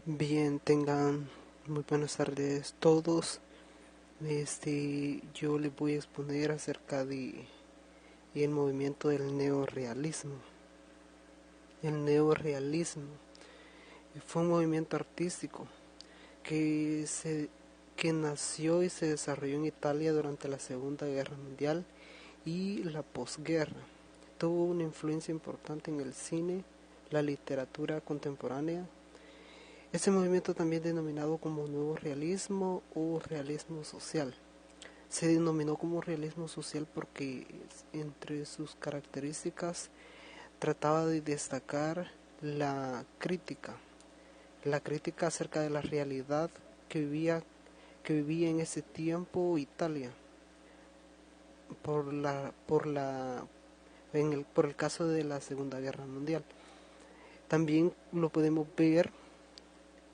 Bien, tengan muy buenas tardes todos. Yo les voy a exponer acerca de el movimiento del neorrealismo. El neorrealismo fue un movimiento artístico que se que nació y se desarrolló en Italia durante la Segunda Guerra Mundial y la posguerra. Tuvo una influencia importante en el cine, la literatura contemporánea. Este movimiento también denominado como nuevo realismo o realismo social. Se denominó como realismo social porque entre sus características trataba de destacar la crítica acerca de la realidad que vivía en ese tiempo Italia por la por la por el caso de la Segunda Guerra Mundial. También lo podemos ver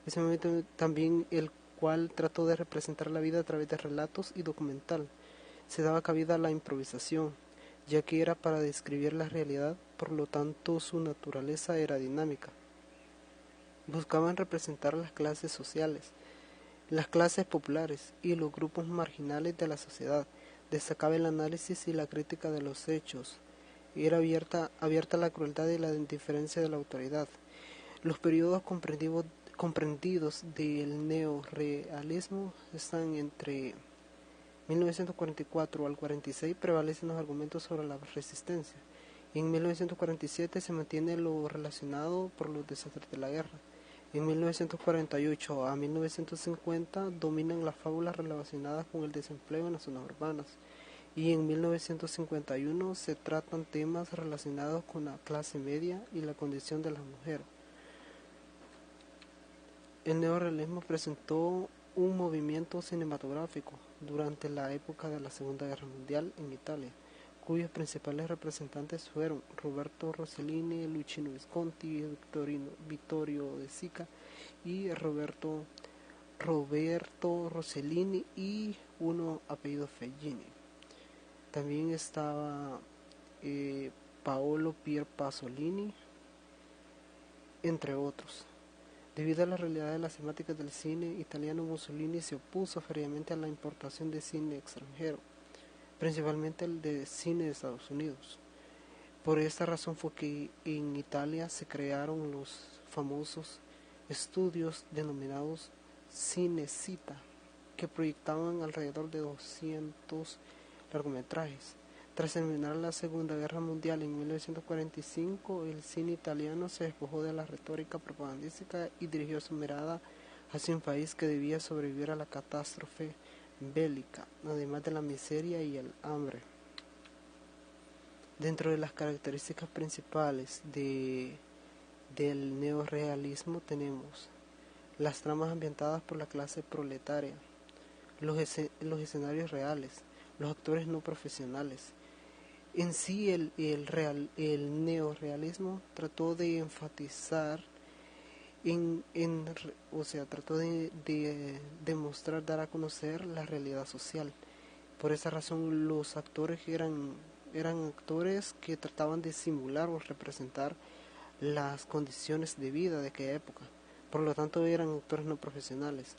ese momento también el cual trató de representar la vida a través de relatos y documental. Se daba cabida a la improvisación, ya que era para describir la realidad, por lo tanto su naturaleza era dinámica. Buscaban representar las clases sociales, las clases populares y los grupos marginales de la sociedad. Destacaba el análisis y la crítica de los hechos. Era abierta a la crueldad y la indiferencia de la autoridad. Los periodos comprendidos del neorrealismo están entre 1944 al 46 prevalecen los argumentos sobre la resistencia. Y en 1947 se mantiene lo relacionado por los desastres de la guerra. En 1948 a 1950 dominan las fábulas relacionadas con el desempleo en las zonas urbanas. Y en 1951 se tratan temas relacionados con la clase media y la condición de la mujer. El neorrealismo presentó un movimiento cinematográfico durante la época de la Segunda Guerra Mundial en Italia, cuyos principales representantes fueron Roberto Rossellini, Luchino Visconti, Vittorio De Sica y Roberto Rossellini y uno apellido Fellini. También estaba Paolo Pier Pasolini, entre otros. Debido a la realidad de las temáticas del cine italiano, Mussolini se opuso férreamente a la importación de cine extranjero, principalmente el de cine de Estados Unidos. Por esta razón fue que en Italia se crearon los famosos estudios denominados Cinecittà, que proyectaban alrededor de 200 largometrajes. Tras terminar la Segunda Guerra Mundial en 1945, el cine italiano se despojó de la retórica propagandística y dirigió su mirada hacia un país que debía sobrevivir a la catástrofe bélica, además de la miseria y el hambre. Dentro de las características principales del neorrealismo tenemos las tramas ambientadas por la clase proletaria, los escenarios reales, los actores no profesionales. En sí el neorrealismo trató de enfatizar, trató de demostrar, dar a conocer la realidad social. Por esa razón los actores eran actores que trataban de simular o representar las condiciones de vida de aquella época. Por lo tanto eran actores no profesionales.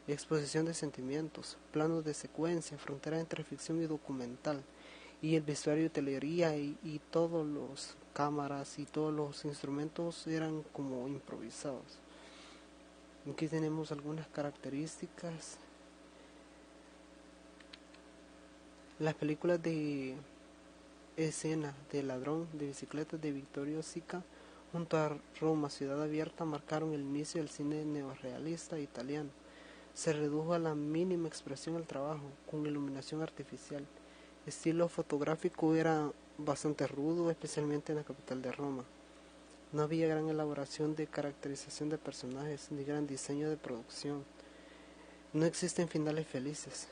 Exposición de sentimientos, planos de secuencia, frontera entre ficción y documental, y el vestuario de utilería y todos los cámaras y todos los instrumentos eran como improvisados. Aquí tenemos algunas características. Las películas de escena de ladrón de bicicletas de Vittorio Sica junto a Roma, ciudad abierta, marcaron el inicio del cine neorrealista italiano. Se redujo a la mínima expresión el trabajo, con iluminación artificial. El estilo fotográfico era bastante rudo, especialmente en la capital de Roma. No había gran elaboración de caracterización de personajes, ni gran diseño de producción. No existen finales felices,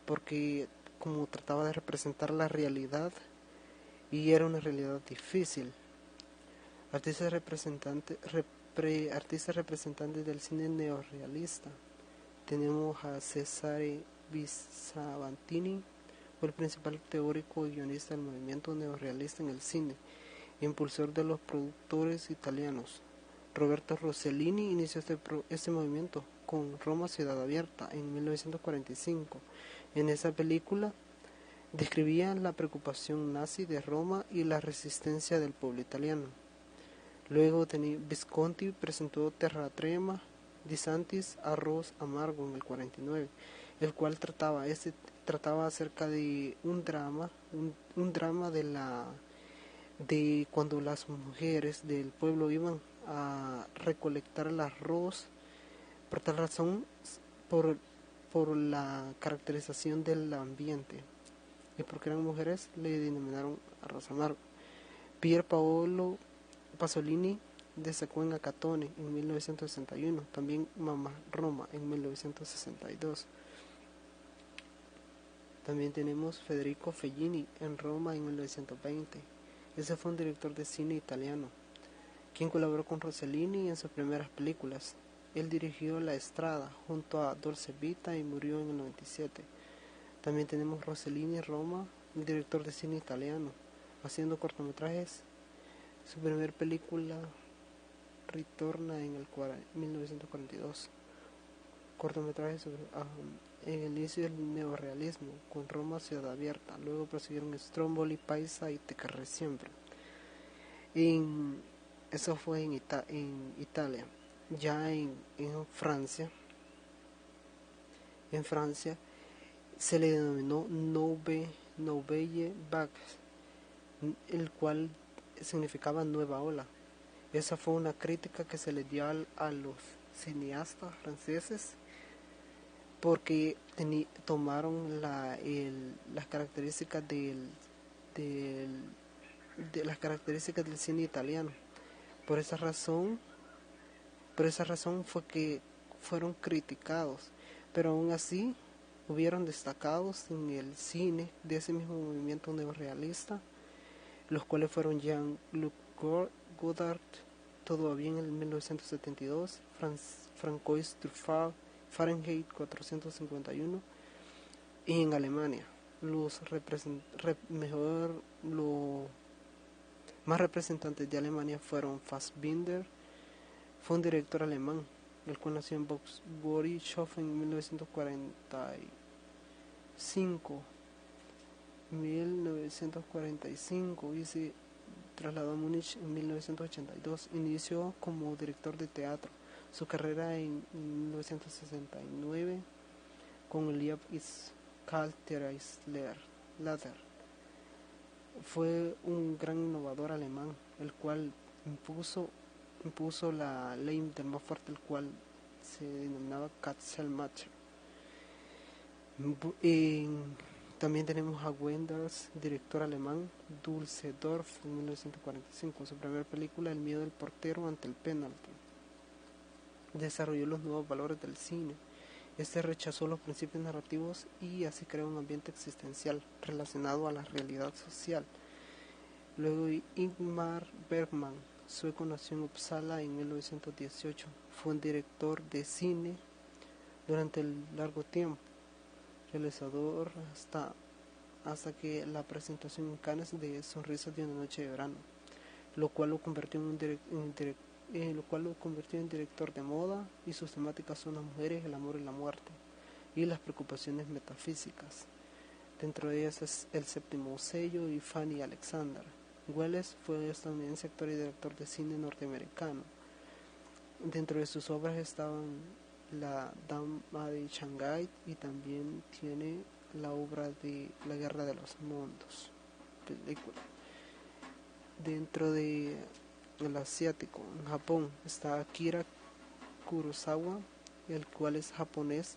porque como trataba de representar la realidad, y era una realidad difícil. Artistas representantes del cine neorrealista. Tenemos a Cesare Bisavantini, fue el principal teórico y guionista del movimiento neorrealista en el cine, impulsor de los productores italianos. Roberto Rossellini inició este movimiento con Roma Ciudad Abierta en 1945. En esa película describía la preocupación nazi de Roma y la resistencia del pueblo italiano. Luego Visconti presentó Terra Trema di Santis Arroz Amargo en el 49, el cual trataba acerca de un drama de cuando las mujeres del pueblo iban a recolectar el arroz. Por tal razón, por la caracterización del ambiente y porque eran mujeres, le denominaron arroz amargo. Pier Paolo Pasolini destacó en Acatone en 1961, también Mamma Roma en 1962. También tenemos Federico Fellini en Roma en 1920. Ese fue un director de cine italiano, quien colaboró con Rossellini en sus primeras películas. Él dirigió La Estrada junto a Dolce Vita y murió en el 97. También tenemos Rossellini Roma, un director de cine italiano, haciendo cortometrajes. Su primer película Ritorna en el 1942. Cortometrajes sobre en el inicio del neorrealismo con Roma Ciudad Abierta. Luego prosiguieron Stromboli, Paisa y Te querré siempre. Eso fue en Italia. Ya en Francia se le denominó Nouvelle Vague, el cual significaba nueva ola. Esa fue una crítica que se le dio a los cineastas franceses porque tomaron las características las características del cine italiano. Por esa razón fue que fueron criticados, pero aún así hubieron destacados en el cine de ese mismo movimiento neorrealista, los cuales fueron Jean-Luc Godard, todavía en el 1972, Francois Truffaut, Fahrenheit 451, y en Alemania los más representantes de Alemania fueron Fassbinder. Fue un director alemán, el cual nació en Borichow en 1945 y se trasladó a Múnich en 1982. Inició como director de teatro su carrera en 1969 con Lieb ist kalt der Lader. Fue un gran innovador alemán, el cual impuso la ley del más fuerte, el cual se denominaba Katzelmacher. También tenemos a Wenders, director alemán, Düsseldorf en 1945, su primera película El miedo del portero ante el penalti. Desarrolló los nuevos valores del cine. Este rechazó los principios narrativos y así creó un ambiente existencial relacionado a la realidad social. Luego Ingmar Bergman, sueco, nació en Uppsala en 1918. Fue un director de cine durante el largo tiempo, realizador hasta que la presentación en Cannes de Sonrisas de una noche de verano, lo cual lo convirtió en director de moda, y sus temáticas son las mujeres, el amor y la muerte, y las preocupaciones metafísicas. Dentro de ellas es El séptimo sello y Fanny Alexander. Welles fue un estadounidense, actor y director de cine norteamericano. Dentro de sus obras estaban La Dama de Shanghái y también tiene la obra de La Guerra de los Mundos, película. Dentro de el asiático, en Japón, está Akira Kurosawa, el cual es japonés,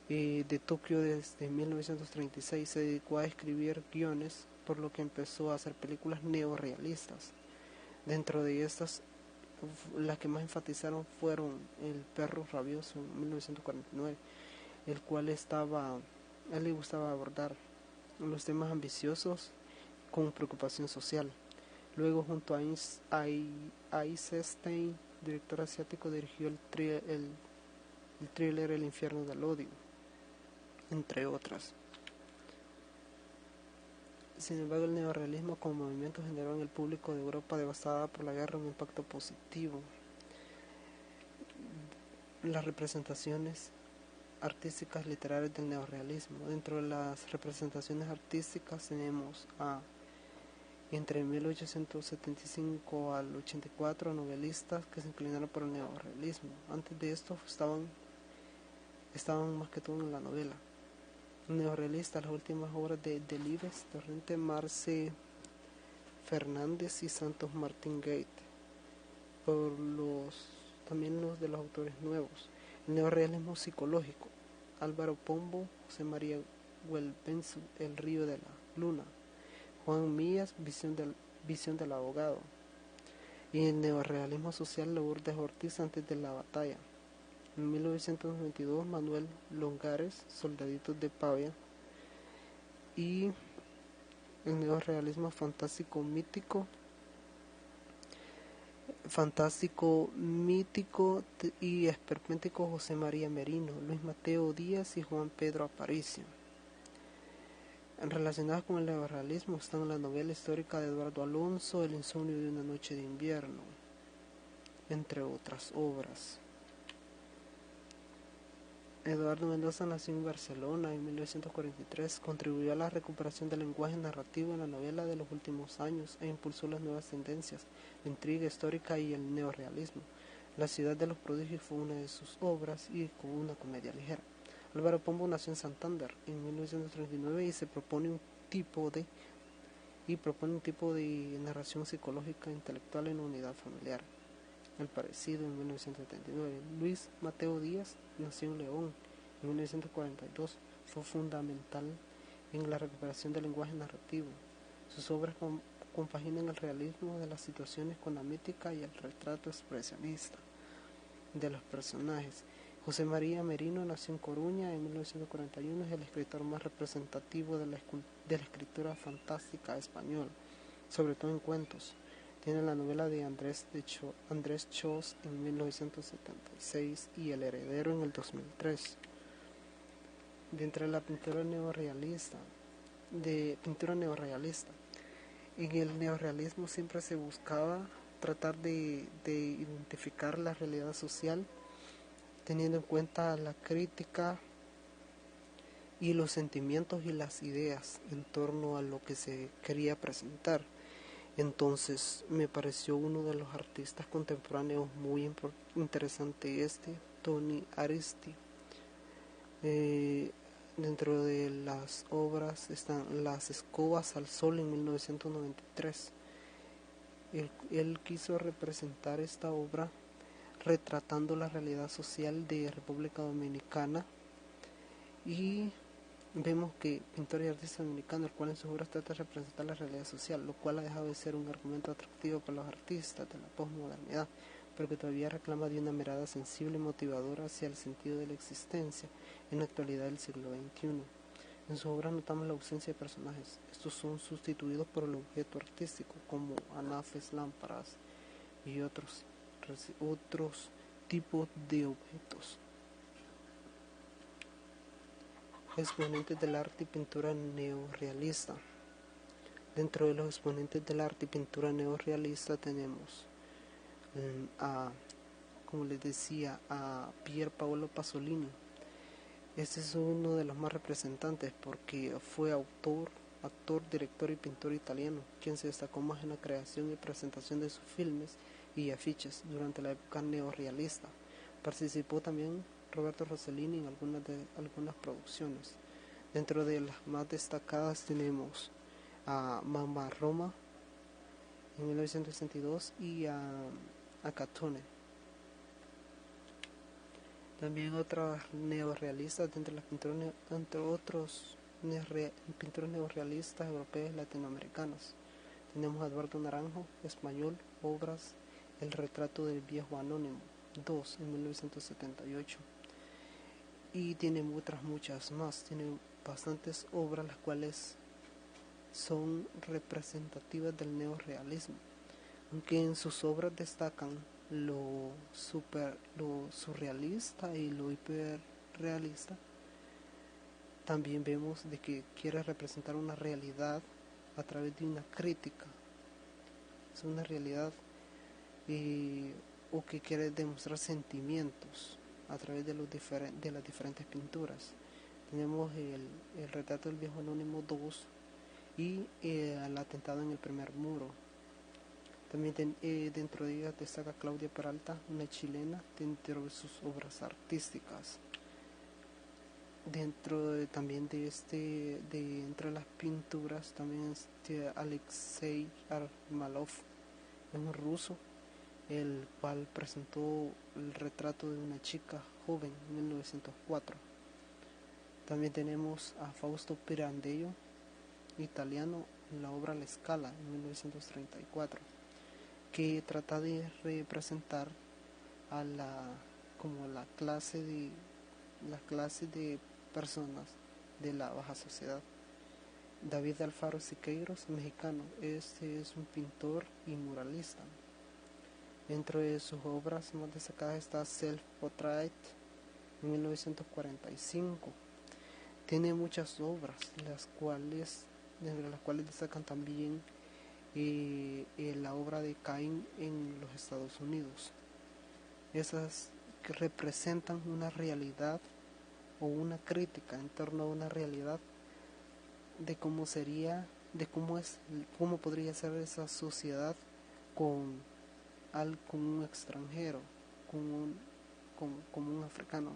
de Tokio desde 1936. Se dedicó a escribir guiones, por lo que empezó a hacer películas neorrealistas. Dentro de estas, las que más enfatizaron fueron El perro rabioso en 1949, el cual a él le gustaba abordar los temas ambiciosos con preocupación social. Luego, junto a Eisenstein, director asiático, dirigió el thriller El infierno del odio, entre otras. Sin embargo, el neorrealismo como movimiento generó en el público de Europa devastada por la guerra un impacto positivo. las representaciones artísticas literarias del neorrealismo. Dentro de las representaciones artísticas tenemos entre 1875 al 84 novelistas que se inclinaron por el neorrealismo. Antes de esto estaban más que todo en la novela. Neorrealista, las últimas obras de Delibes, Torrente, Marce Fernández y Santos Martín Gate, también los de los autores nuevos. El neorrealismo psicológico, Álvaro Pombo, José María Güelbenzu, El río de la luna, Juan Mías, visión del abogado. Y el neorrealismo social, Lourdes Ortiz, Antes de la batalla. En 1992, Manuel Longares, Soldaditos de Pavia. Y el neorrealismo fantástico mítico y esperpéntico, José María Merino, Luis Mateo Díaz y Juan Pedro Aparicio. Relacionadas con el neorrealismo están la novela histórica de Eduardo Alonso, El insomnio de una noche de invierno, entre otras obras. Eduardo Mendoza nació en Barcelona en 1943, contribuyó a la recuperación del lenguaje narrativo en la novela de los últimos años e impulsó las nuevas tendencias, la intriga histórica y el neorrealismo. La ciudad de los prodigios fue una de sus obras y con una comedia ligera. Álvaro Pombo nació en Santander en 1939 y propone un tipo de narración psicológica intelectual en la unidad familiar. El parecido en 1979. Luis Mateo Díaz nació en León en 1942. Fue fundamental en la recuperación del lenguaje narrativo. Sus obras compaginan el realismo de las situaciones con la mítica y el retrato expresionista de los personajes. José María Merino nació en Coruña en 1941. Es el escritor más representativo de la escritura fantástica española, sobre todo en cuentos. Tiene la novela de Andrés Chos en 1976 y El heredero en el 2003. Dentro de la pintura neorrealista, en el neorrealismo siempre se buscaba tratar de identificar la realidad social, teniendo en cuenta la crítica y los sentimientos y las ideas en torno a lo que se quería presentar. Entonces me pareció uno de los artistas contemporáneos muy interesante Tony Aristi. Dentro de las obras están Las escobas al sol en 1993. Él quiso representar esta obra retratando la realidad social de República Dominicana, y vemos que pintor y artista dominicano, el cual en sus obras trata de representar la realidad social, lo cual ha dejado de ser un argumento atractivo para los artistas de la posmodernidad, pero que todavía reclama de una mirada sensible y motivadora hacia el sentido de la existencia en la actualidad del siglo XXI. En su obra notamos la ausencia de personajes. Estos son sustituidos por el objeto artístico, como anafes, lámparas y otros tipos de objetos. Exponentes del arte y pintura neorrealista. Dentro de los exponentes del arte y pintura neorrealista tenemos como les decía, a Pier Paolo Pasolini. Este es uno de los más representantes porque fue actor, director y pintor italiano, quien se destacó más en la creación y presentación de sus filmes y afiches durante la época neorrealista. Participó también Roberto Rossellini en algunas producciones. Dentro de las más destacadas tenemos a Mamma Roma en 1962 y a Catone. También otros neorrealistas dentro de las pinturas, entre otros pintores neorrealistas europeos y latinoamericanos. Tenemos a Eduardo Naranjo, español, obras El retrato del viejo anónimo, 2 en 1978. Y tiene otras muchas más, tiene bastantes obras las cuales son representativas del neorrealismo, aunque en sus obras destacan lo surrealista y lo hiperrealista. También vemos de que quiere representar una realidad a través de una crítica. Es una realidad o que quiere demostrar sentimientos a través de las diferentes pinturas. Tenemos el retrato del viejo anónimo 2 y el atentado en el primer muro. También dentro de ella destaca Claudia Peralta, una chilena, dentro de sus obras artísticas. Dentro de las pinturas también Alexei Armalov, un ruso, el cual presentó el retrato de una chica joven en 1904. También tenemos a Fausto Pirandello, italiano, en la obra La Scala en 1934, que trata de representar a la clase de personas de la baja sociedad. David Alfaro Siqueiros, mexicano, este es un pintor y muralista. Dentro de sus obras más destacadas está Self Portrait en 1945. Tiene muchas obras, entre las cuales destacan también la obra de Caín en los Estados Unidos. Esas que representan una realidad o una crítica en torno a una realidad de cómo podría ser esa sociedad con un extranjero, como un africano.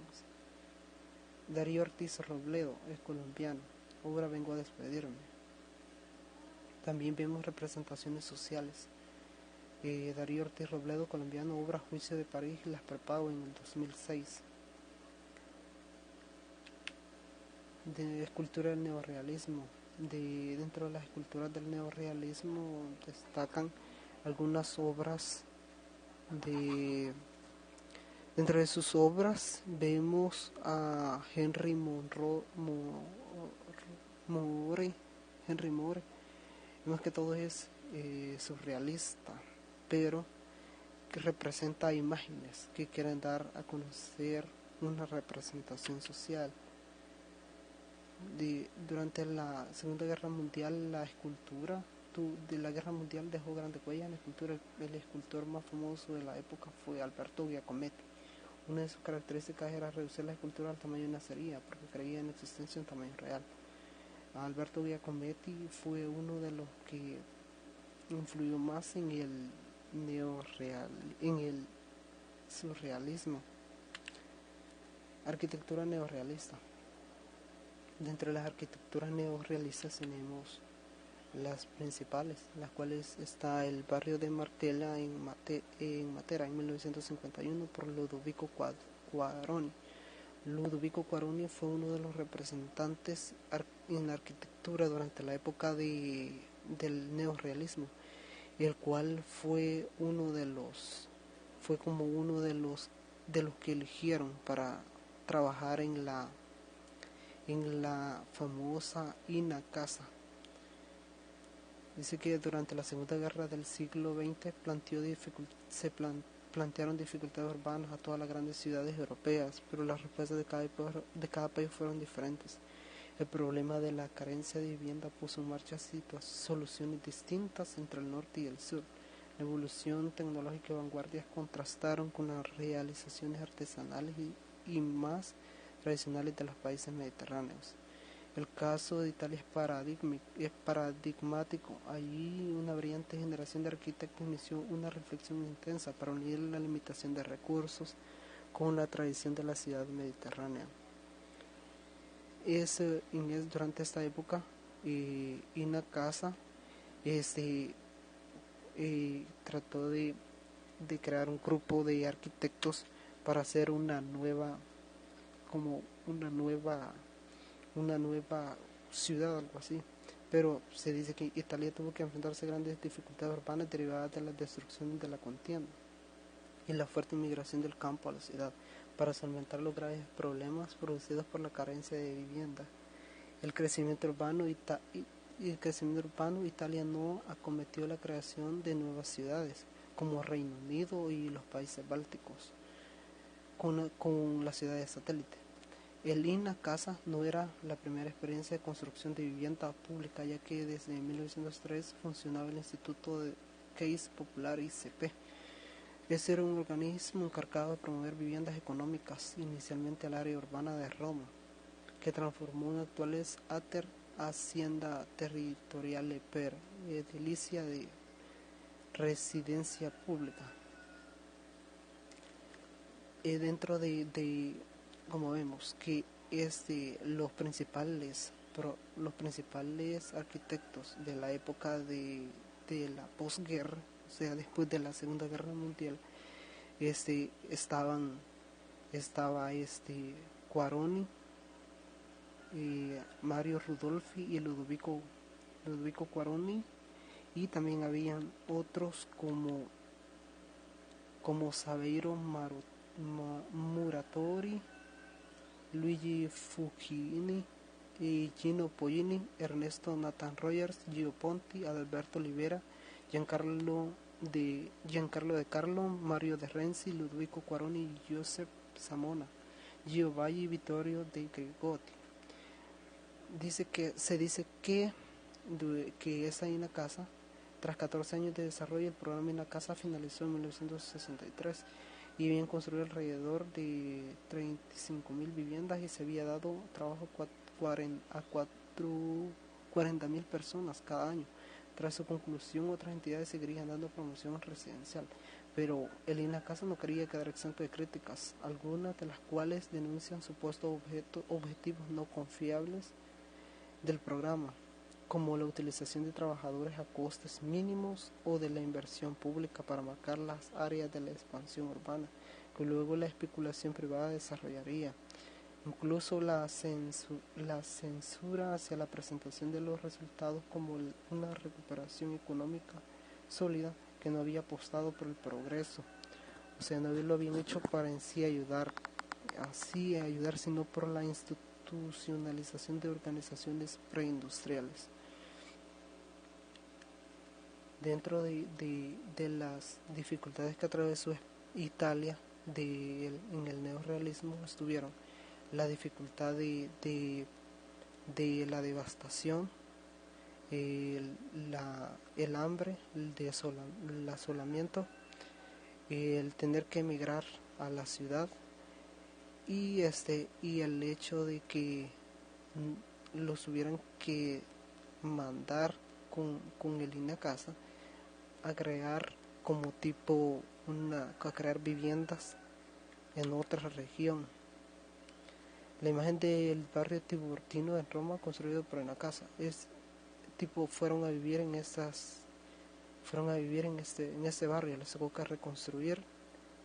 Darío Ortiz Robledo es colombiano, obra Vengo a despedirme. También vemos representaciones sociales. Darío Ortiz Robledo, colombiano, obra Juicio de París, Las Prepago en el 2006. De escultura del neorrealismo. Dentro de las esculturas del neorrealismo destacan algunas obras dentro de sus obras vemos a Henry Moore. Más que todo es surrealista, pero que representa imágenes que quieren dar a conocer una representación social. Durante la Segunda Guerra Mundial, la escultura de la Guerra Mundial dejó grandes huellas en la escultura. El escultor más famoso de la época fue Alberto Giacometti. Una de sus características era reducir la escultura al tamaño de una cerilla, porque creía en la existencia de un tamaño real. Alberto Giacometti fue uno de los que influyó más en el surrealismo. Arquitectura neorrealista. Dentro de las arquitecturas neorrealistas tenemos las principales, las cuales está el barrio de Martela en Matera en 1951 por Ludovico Quaroni. Ludovico Quaroni fue uno de los representantes en la arquitectura durante la época del neorrealismo, el cual fue uno de los que eligieron para trabajar en la famosa Ina Casa. Dice que durante la Segunda Guerra del siglo XX plantearon dificultades urbanas a todas las grandes ciudades europeas, pero las respuestas de cada país fueron diferentes. El problema de la carencia de vivienda puso en marcha soluciones distintas entre el norte y el sur. La evolución tecnológica y vanguardias contrastaron con las realizaciones artesanales y más tradicionales de los países mediterráneos. El caso de Italia es paradigmático. Allí una brillante generación de arquitectos inició una reflexión intensa para unir la limitación de recursos con la tradición de la ciudad mediterránea. Durante esta época, Ina Casa trató de crear un grupo de arquitectos para hacer una nueva ciudad, algo así. Pero se dice que Italia tuvo que enfrentarse a grandes dificultades urbanas derivadas de la destrucción de la contienda y la fuerte inmigración del campo a la ciudad para solventar los graves problemas producidos por la carencia de vivienda. El crecimiento urbano Italia no acometió la creación de nuevas ciudades como Reino Unido y los países bálticos con las ciudades satélites. El Ina Casa no era la primera experiencia de construcción de vivienda pública, ya que desde 1903 funcionaba el Instituto de Case Popular ICP. Este era un organismo encargado de promover viviendas económicas inicialmente al área urbana de Roma, que transformó en actuales Ater Hacienda Territoriale per Edilizia de residencia pública. Dentro como vemos que los principales arquitectos de la época de la posguerra, o sea, después de la Segunda Guerra Mundial, estaba Quaroni, Mario Rudolfi y Ludovico Quaroni, y también habían otros como Saverio Muratori, Luigi Fucini, Gino Pollini, Ernesto Nathan Rogers, Gio Ponti, Adalberto Olivera, Giancarlo de Carlo, Mario De Renzi, Ludovico Quaroni y Josep Samona, Gio Valli y Vittorio De Gregotti. Se dice que esa Inacasa, tras 14 años de desarrollo, el programa Inacasa finalizó en 1963 y habían construido alrededor de 35.000 viviendas y se había dado trabajo a 40.000 personas cada año. Tras su conclusión, otras entidades seguirían dando promoción residencial, pero el Inacasa no quería quedar exento de críticas, algunas de las cuales denuncian supuestos objetivos no confiables del programa, como la utilización de trabajadores a costes mínimos o de la inversión pública para marcar las áreas de la expansión urbana, que luego la especulación privada desarrollaría. Incluso la censura hacia la presentación de los resultados como una recuperación económica sólida que no había apostado por el progreso, o sea, no lo habían hecho para en sí ayudar, sino por la institucionalización de organizaciones preindustriales. Dentro de las dificultades que atravesó Italia en el neorrealismo estuvieron la dificultad de la devastación, el hambre, el asolamiento, el tener que emigrar a la ciudad y el hecho de que los hubieran que mandar con el Inacasa a crear a crear viviendas en otra región. La imagen del barrio Tiburtino en Roma construido por Inacasa fueron a vivir en este barrio. Les tocó que reconstruir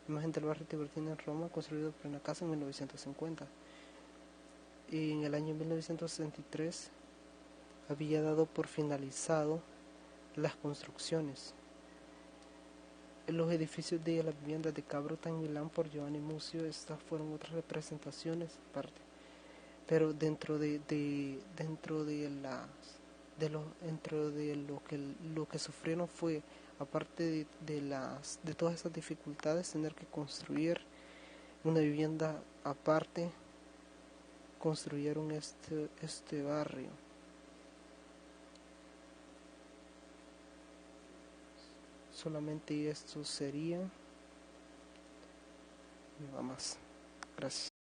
la imagen del barrio Tiburtino en Roma construido por Inacasa en 1950. Y en el año 1963 había dado por finalizado las construcciones. Los edificios de las viviendas de Cabrota en Milán por Giovanni Muccio, estas fueron otras representaciones aparte. Pero dentro de lo que sufrieron fue, aparte de todas esas dificultades, tener que construir una vivienda aparte. Construyeron este barrio. Solamente esto sería, nada más. Gracias.